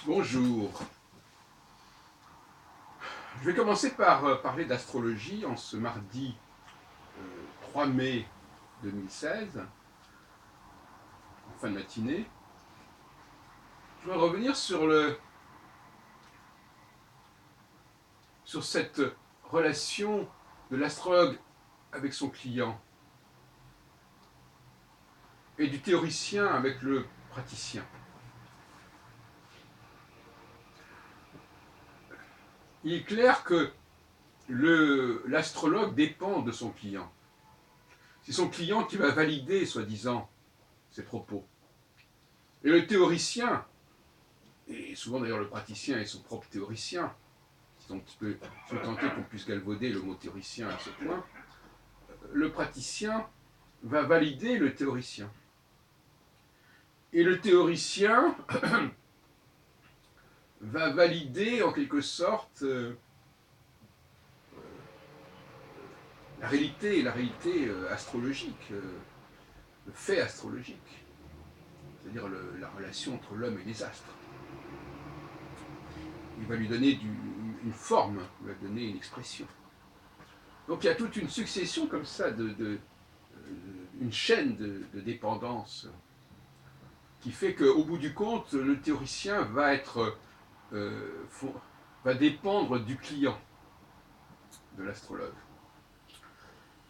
Bonjour. Je vais commencer par parler d'astrologie en ce mardi 3 mai 2016, en fin de matinée. Je vais revenir sur cette relation de l'astrologue avec son client et du théoricien avec le praticien. Il est clair que l'astrologue dépend de son client. C'est son client qui va valider, soi-disant, ses propos. Et le théoricien, et souvent d'ailleurs le praticien est son propre théoricien, si on peut tenter qu'on puisse galvauder le mot théoricien à ce point, le praticien va valider le théoricien. Et le théoricien va valider en quelque sorte la réalité astrologique, le fait astrologique, c'est-à-dire la relation entre l'homme et les astres. Il va lui donner une forme, il va lui donner une expression. Donc il y a toute une succession comme ça, une chaîne de dépendance qui fait qu'au bout du compte, le théoricien va dépendre du client de l'astrologue.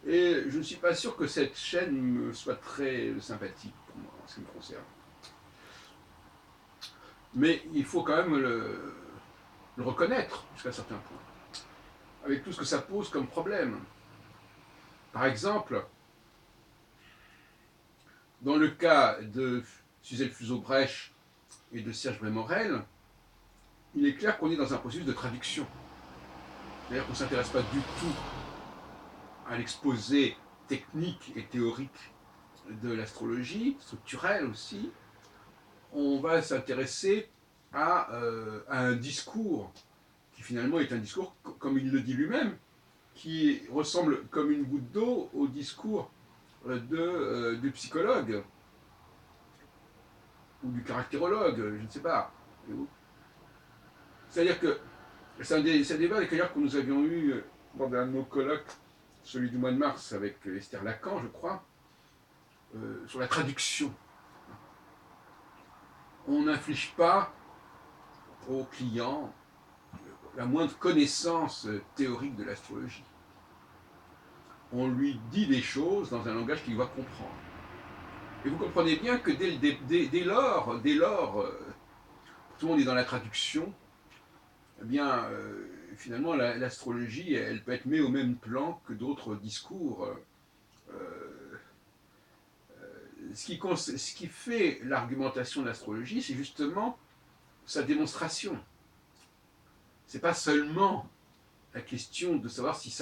Et je ne suis pas sûr que cette chaîne me soit très sympathique pour moi, en ce qui me concerne. Mais il faut quand même le reconnaître jusqu'à un certain point, avec tout ce que ça pose comme problème. Par exemple, dans le cas de Suzelle Fuseau-Bresch et de Serge Brémorel, il est clair qu'on est dans un processus de traduction. C'est-à-dire qu'on ne s'intéresse pas du tout à l'exposé technique et théorique de l'astrologie, structurelle aussi. On va s'intéresser à un discours qui finalement est un discours, comme il le dit lui-même, qui ressemble comme une goutte d'eau au discours du psychologue ou du caractérologue, je ne sais pas. C'est-à-dire que c'est un débat d'ailleurs que nous avions eu lors d'un de nos colloques, celui du mois de mars avec Esther Lacan, je crois, sur la traduction. On n'inflige pas au client la moindre connaissance théorique de l'astrologie. On lui dit des choses dans un langage qu'il va comprendre. Et vous comprenez bien que dès lors, tout le monde est dans la traduction, eh bien, finalement, l'astrologie, elle peut être mise au même plan que d'autres discours. Ce qui fait l'argumentation de l'astrologie, c'est justement sa démonstration. C'est pas seulement la question de savoir si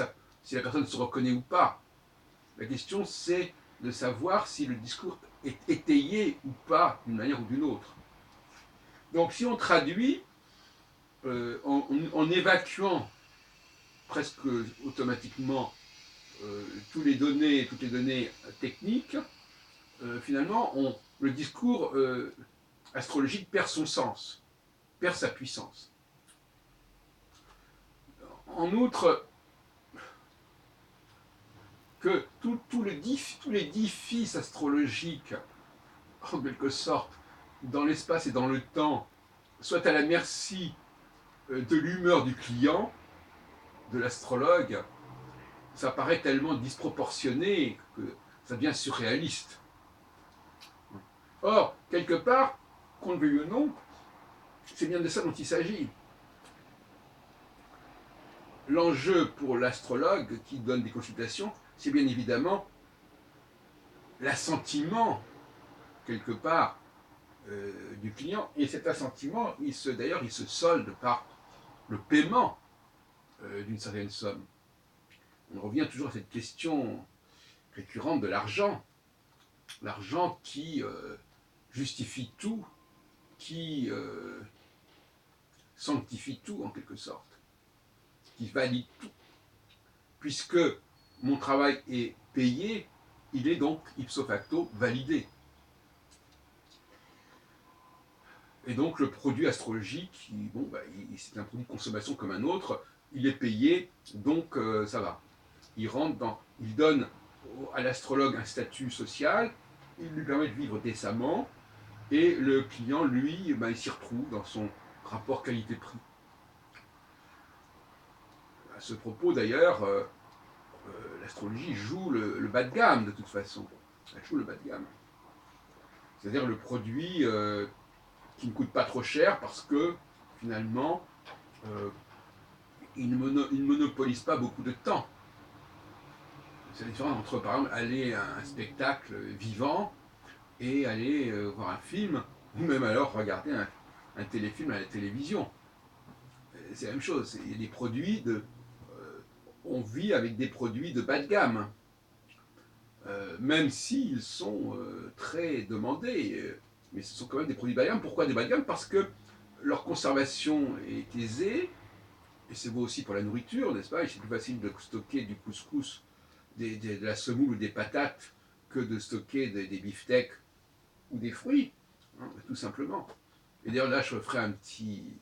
la personne se reconnaît ou pas. La question, c'est de savoir si le discours est étayé ou pas, d'une manière ou d'une autre. Donc, si on traduit en évacuant presque automatiquement toutes les données techniques, finalement, le discours astrologique perd son sens, perd sa puissance. En outre, que tous les édifices astrologiques, en quelque sorte, dans l'espace et dans le temps, soient à la merci de l'humeur du client, de l'astrologue, ça paraît tellement disproportionné que ça devient surréaliste. Or, quelque part, qu'on le veuille ou non, c'est bien de ça dont il s'agit. L'enjeu pour l'astrologue qui donne des consultations, c'est bien évidemment l'assentiment, quelque part, du client. Et cet assentiment, d'ailleurs, il se solde par le paiement d'une certaine somme. On revient toujours à cette question récurrente de l'argent. L'argent qui justifie tout, qui sanctifie tout en quelque sorte, qui valide tout. Puisque mon travail est payé, il est donc ipso facto validé. Et donc le produit astrologique, bon, bah, c'est un produit de consommation comme un autre, il est payé, donc ça va. Il donne à l'astrologue un statut social, il lui permet de vivre décemment, et le client, lui, ben, il s'y retrouve dans son rapport qualité-prix. À ce propos, d'ailleurs, l'astrologie joue le bas de gamme, de toute façon. Elle joue le bas de gamme. C'est-à-dire le produit qui ne coûte pas trop cher parce que, finalement, euh, il ne monopolise pas beaucoup de temps. C'est la différence entre, par exemple, aller à un spectacle vivant et aller voir un film, ou même alors regarder un téléfilm à la télévision. C'est la même chose. Il y a des produits on vit avec des produits de bas de gamme, même s'ils sont très demandés. Mais ce sont quand même des produits bas de gamme. Pourquoi des bas de gamme? Parce que leur conservation est aisée, et c'est beau aussi pour la nourriture, n'est-ce pas? C'est plus facile de stocker du couscous, de la semoule ou des patates que de stocker des beefsteaks ou des fruits, hein, tout simplement. Et d'ailleurs là, je ferai un petit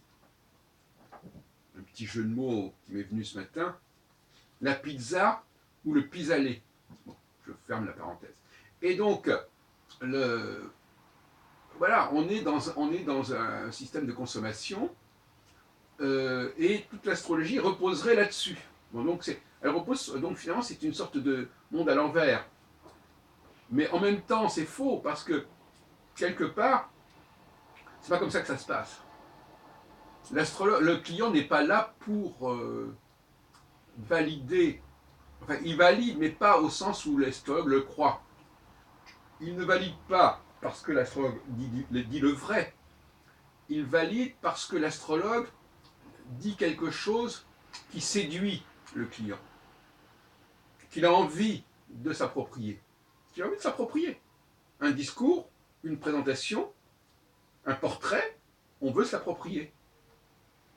jeu de mots qui m'est venu ce matin. La pizza ou le pis-aller. Bon, je ferme la parenthèse. Et donc, voilà, on est dans un système de consommation et toute l'astrologie reposerait là-dessus. Bon, donc elle repose, donc finalement, c'est une sorte de monde à l'envers. Mais en même temps, c'est faux parce que quelque part, c'est pas comme ça que ça se passe. Le client n'est pas là pour valider. Enfin, il valide, mais pas au sens où l'astrologue le croit. Il ne valide pas parce que l'astrologue dit le vrai. Il valide parce que l'astrologue dit quelque chose qui séduit le client, qu'il a envie de s'approprier. Qu'il a envie de s'approprier. Un discours, une présentation, un portrait, on veut s'approprier.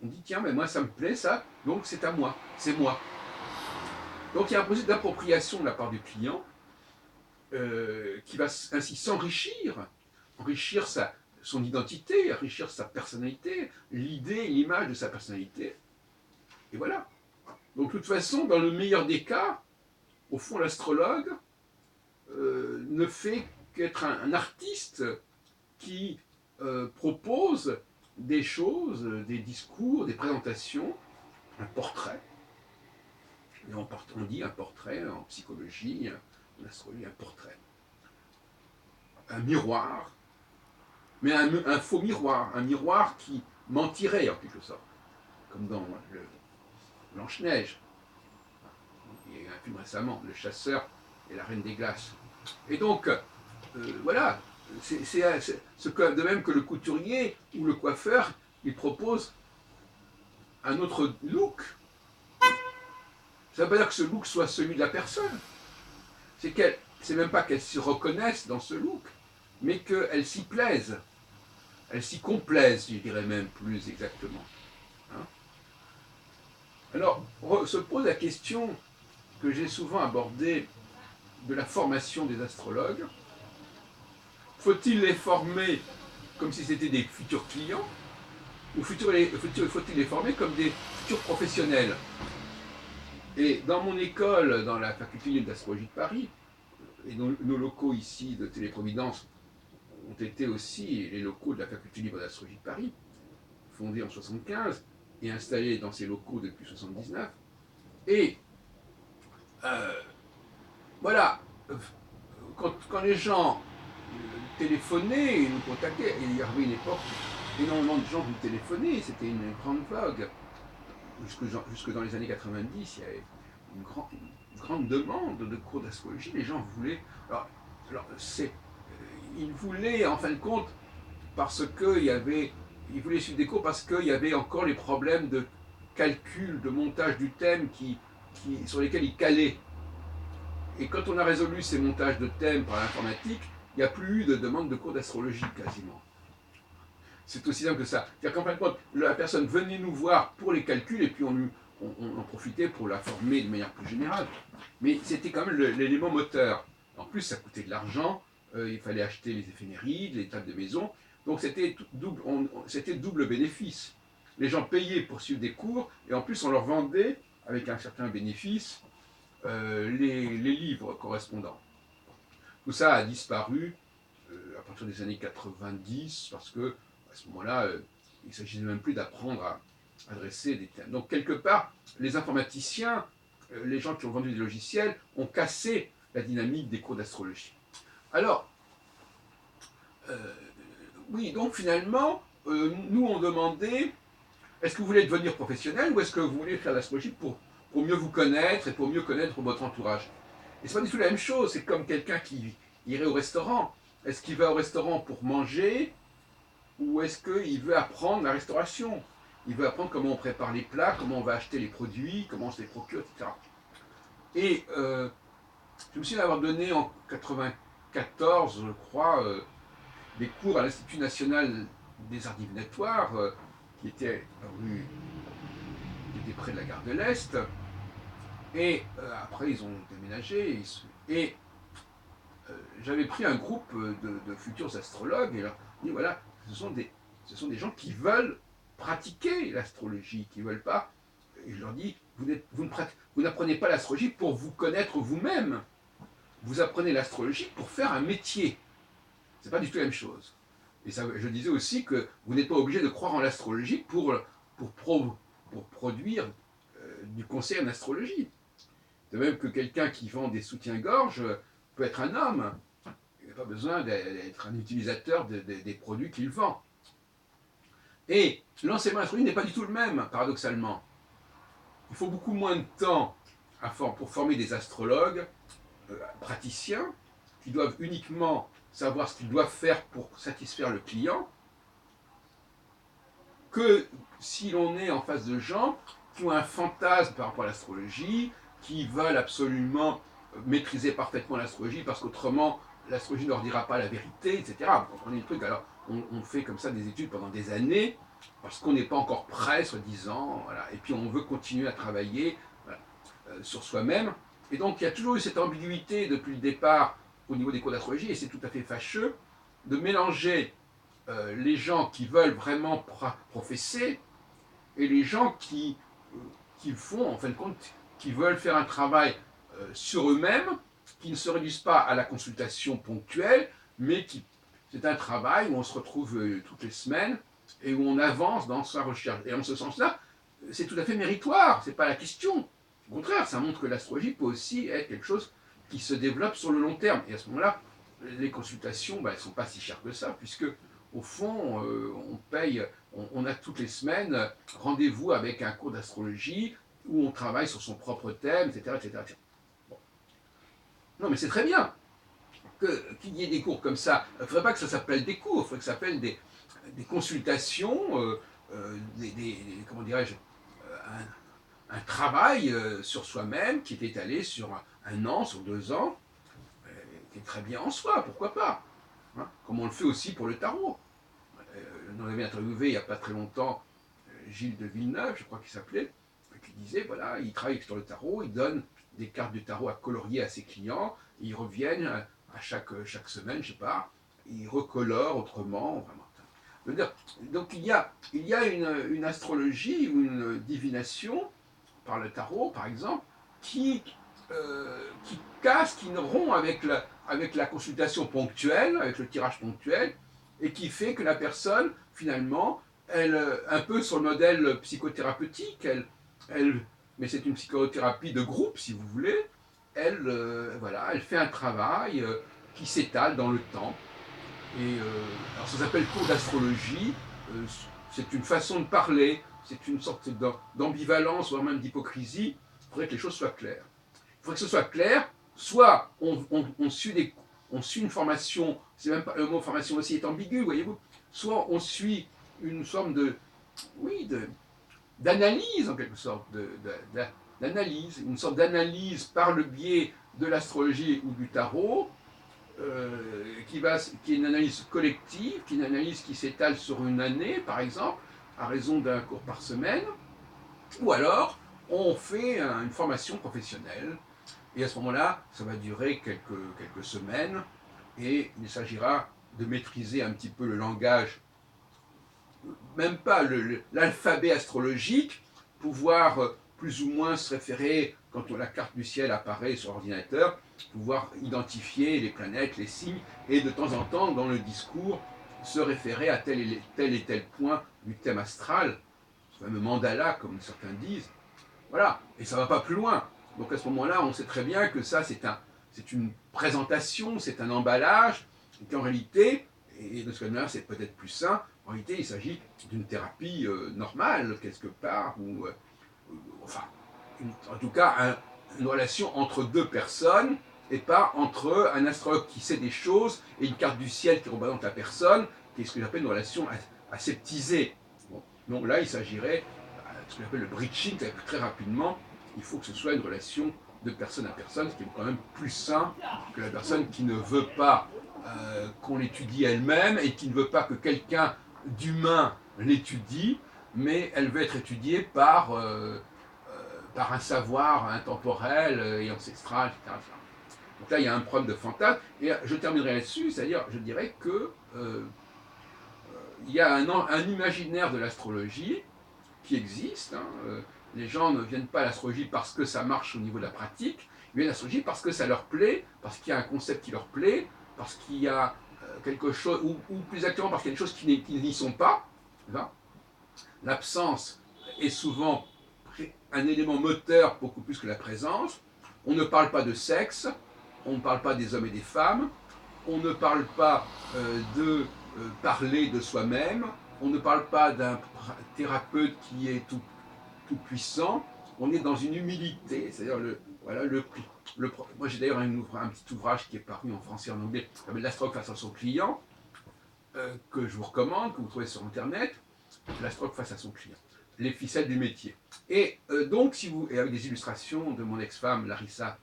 On dit tiens, mais moi ça me plaît ça, donc c'est à moi, c'est moi. Donc il y a un processus d'appropriation de la part du client qui va ainsi s'enrichir, enrichir son identité, enrichir sa personnalité, l'idée, l'image de sa personnalité. Et voilà. Donc de toute façon, dans le meilleur des cas, au fond, l'astrologue ne fait qu'être un artiste qui propose des choses, des discours, des présentations, un portrait. Et on dit un portrait en psychologie, en astrologie, un portrait. Un miroir, mais un faux miroir, un miroir qui mentirait en quelque sorte, comme dans Blanche-Neige. Il y a eu un film récemment, Le Chasseur et la Reine des Glaces. Et donc, voilà, c'est de même que le couturier ou le coiffeur, il propose un autre look. Ça ne veut pas dire que ce look soit celui de la personne. C'est même pas qu'elle se reconnaisse dans ce look, mais qu'elle s'y plaise. Elle s'y complaise, je dirais même plus exactement. Hein? Alors, se pose la question que j'ai souvent abordée de la formation des astrologues. Faut-il les former comme si c'était des futurs clients ou faut-il les former comme des futurs professionnels? Et dans mon école, dans la faculté d'astrologie de Paris, et nos locaux ici de Téléprovidence ont été aussi les locaux de la faculté libre d'astrologie de Paris, fondée en 1975 et installée dans ces locaux depuis 1979. Et voilà, quand les gens téléphonaient et nous contactaient, et il y avait une époque où énormément de gens nous téléphonaient, c'était une grande vague. Jusque dans les années 90, il y avait une grande demande de cours d'astrologie. Les gens voulaient. Ils voulaient, en fin de compte, parce qu'il y avait. Ils voulaient suivre des cours parce qu'il y avait encore les problèmes de calcul, de montage du thème sur lesquels ils calaient. Et quand on a résolu ces montages de thèmes par l'informatique, il n'y a plus eu de demande de cours d'astrologie quasiment. C'est aussi simple que ça. C'est-à-dire qu'en fin de compte, la personne venait nous voir pour les calculs et puis on en profitait pour la former de manière plus générale. Mais c'était quand même l'élément moteur. En plus, ça coûtait de l'argent, il fallait acheter les éphémérides, les tables de maison. Donc c'était double bénéfice. Les gens payaient pour suivre des cours, et en plus on leur vendait, avec un certain bénéfice, les livres correspondants. Tout ça a disparu à partir des années 90, parce que à ce moment-là, il ne s'agissait même plus d'apprendre à adresser des thèmes. Donc quelque part, les informaticiens, les gens qui ont vendu des logiciels, ont cassé la dynamique des cours d'astrologie. Alors, oui, donc finalement, nous on demandait, est-ce que vous voulez devenir professionnel ou est-ce que vous voulez faire l'astrologie pour mieux vous connaître et pour mieux connaître votre entourage? Et c'est pas du tout la même chose, c'est comme quelqu'un qui irait au restaurant. Est-ce qu'il va au restaurant pour manger ou est-ce qu'il veut apprendre la restauration? Il veut apprendre comment on prépare les plats, comment on va acheter les produits, comment on se les procure, etc. Et je me souviens d'avoir donné en 94, je crois, des cours à l'Institut national des arts divinatoires, qui était près de la gare de l'Est. Et après, ils ont déménagé. Et j'avais pris un groupe de futurs astrologues et leur dit voilà, ce sont des gens qui veulent pratiquer l'astrologie, qui ne veulent pas. Et je leur dis vous n'apprenez pas l'astrologie pour vous connaître vous-même. Vous apprenez l'astrologie pour faire un métier. C'est pas du tout la même chose. Et ça, je disais aussi que vous n'êtes pas obligé de croire en l'astrologie pour produire du conseil en astrologie. De même que quelqu'un qui vend des soutiens-gorge peut être un homme. Il n'a pas besoin d'être un utilisateur des produits qu'il vend. Et l'enseignement astrologique n'est pas du tout le même, paradoxalement. Il faut beaucoup moins de temps pour former des astrologues praticiens qui doivent uniquement savoir ce qu'ils doivent faire pour satisfaire le client, que si l'on est en face de gens qui ont un fantasme par rapport à l'astrologie, qui veulent absolument maîtriser parfaitement l'astrologie, parce qu'autrement, l'astrologie ne leur dira pas la vérité, etc. Vous comprenez le truc? Alors, on fait comme ça des études pendant des années, parce qu'on n'est pas encore prêt, soi-disant, voilà. Et puis on veut continuer à travailler voilà, sur soi-même. Et donc, il y a toujours eu cette ambiguïté depuis le départ au niveau des cours d'astrologie, et c'est tout à fait fâcheux de mélanger les gens qui veulent vraiment professer et les gens qui font, en fin de compte, qui veulent faire un travail sur eux-mêmes, qui ne se réduisent pas à la consultation ponctuelle, mais c'est un travail où on se retrouve toutes les semaines et où on avance dans sa recherche. Et en ce sens-là, c'est tout à fait méritoire, c'est pas la question. Au contraire, ça montre que l'astrologie peut aussi être quelque chose qui se développe sur le long terme. Et à ce moment-là, les consultations, elles ne sont pas si chères que ça, puisque au fond, on paye, on a toutes les semaines rendez-vous avec un cours d'astrologie où on travaille sur son propre thème, etc. etc. Bon. Non, mais c'est très bien qu'il y ait des cours comme ça. Il ne faudrait pas que ça s'appelle des cours, il faudrait que ça s'appelle des consultations, comment dirais-je, un travail sur soi-même qui est étalé sur un an, sur 2 ans, qui est très bien en soi, pourquoi pas, hein, comme on le fait aussi pour le tarot. On avait interviewé il n'y a pas très longtemps Gilles de Villeneuve, je crois qu'il s'appelait, qui disait, voilà, il travaille sur le tarot, il donne des cartes du tarot à colorier à ses clients, ils reviennent à chaque semaine, je ne sais pas, ils recolorent autrement, vraiment. Donc il y a une astrologie ou une divination par le tarot, par exemple, qui casse, qui rompt avec la consultation ponctuelle, avec le tirage ponctuel, et qui fait que la personne, finalement, un peu sur le modèle psychothérapeutique, mais c'est une psychothérapie de groupe, si vous voulez, voilà, elle fait un travail qui s'étale dans le temps. Et alors ça s'appelle cours d'astrologie, c'est une façon de parler, c'est une sorte d'ambivalence, voire même d'hypocrisie. Il faudrait que les choses soient claires. Il faudrait que ce soit clair, soit on suit une formation, c'est même pas, le mot formation aussi est ambigu, voyez-vous, soit on suit une forme d'analyse en quelque sorte, d'analyse, une sorte d'analyse par le biais de l'astrologie ou du tarot, qui est une analyse collective, qui est une analyse qui s'étale sur une année, par exemple, à raison d'un cours par semaine, ou alors on fait une formation professionnelle, et à ce moment-là, ça va durer quelques semaines, et il s'agira de maîtriser un petit peu le langage, même pas l'alphabet astrologique, pouvoir plus ou moins se référer, quand la carte du ciel apparaît sur l'ordinateur, pouvoir identifier les planètes, les signes, et de temps en temps, dans le discours, se référer à tel et tel point du thème astral, ce fameux mandala, comme certains disent. Voilà, et ça ne va pas plus loin. Donc à ce moment-là, on sait très bien que ça, c'est une présentation, c'est un emballage, et qu'en réalité, et de ce côté-là, c'est peut-être plus sain, en réalité, il s'agit d'une thérapie normale, quelque part, ou enfin, en tout cas, une relation entre deux personnes, et pas entre un astrologue qui sait des choses et une carte du ciel qui représente la personne, qui est ce que j'appelle une relation aseptisée. Bon. Donc là, il s'agirait de ce qu'on appelle le breaching, très rapidement, il faut que ce soit une relation de personne à personne, ce qui est quand même plus sain que la personne qui ne veut pas qu'on l'étudie elle-même et qui ne veut pas que quelqu'un d'humain l'étudie, mais elle veut être étudiée par un savoir intemporel et ancestral, etc. Donc là, il y a un problème de fantasme. Et je terminerai là-dessus, c'est-à-dire, je dirais que il y a un imaginaire de l'astrologie qui existe. Les gens ne viennent pas à l'astrologie parce que ça marche au niveau de la pratique, ils viennent à l'astrologie parce que ça leur plaît, parce qu'il y a un concept qui leur plaît, parce qu'il y a quelque chose, ou plus exactement parce qu'il y a des choses qui n'y sont pas. L'absence est souvent un élément moteur beaucoup plus que la présence. On ne parle pas de sexe, on ne parle pas des hommes et des femmes, on ne parle pas de parler de soi-même, on ne parle pas d'un thérapeute qui est tout puissant, on est dans une humilité, c'est-à-dire moi j'ai d'ailleurs un petit ouvrage qui est paru en français et en anglais, qui s'appelle L'astrologue face à son client, que je vous recommande, que vous trouvez sur internet, L'astrologue face à son client, les ficelles du métier. Et donc, et avec des illustrations de mon ex-femme Larissa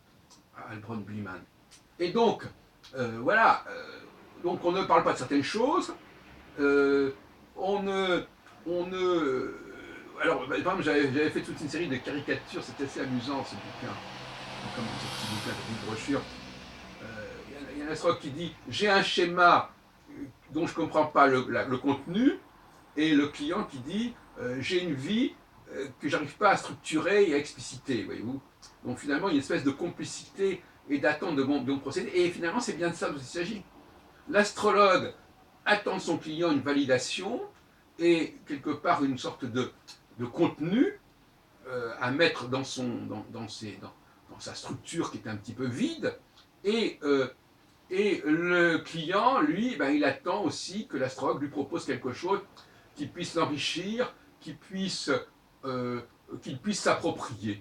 Albron-Bliman. Et donc, voilà, donc on ne parle pas de certaines choses, on ne alors, par exemple, j'avais fait toute une série de caricatures, c'était assez amusant ce bouquin, comme ce petit bouquin, cette brochure. Il y a un astrologue qui dit j'ai un schéma dont je ne comprends pas le contenu, et le client qui dit j'ai une vie que j'arrive pas à structurer et à expliciter, voyez-vous. Donc finalement, il y a une espèce de complicité et d'attente de bon procédé, et finalement, c'est bien de ça dont il s'agit. L'astrologue attend de son client une validation et quelque part une sorte de contenu à mettre dans sa structure qui est un petit peu vide, et le client, lui, il attend aussi que l'astrologue lui propose quelque chose qui puisse l'enrichir, qu'il puisse s'approprier.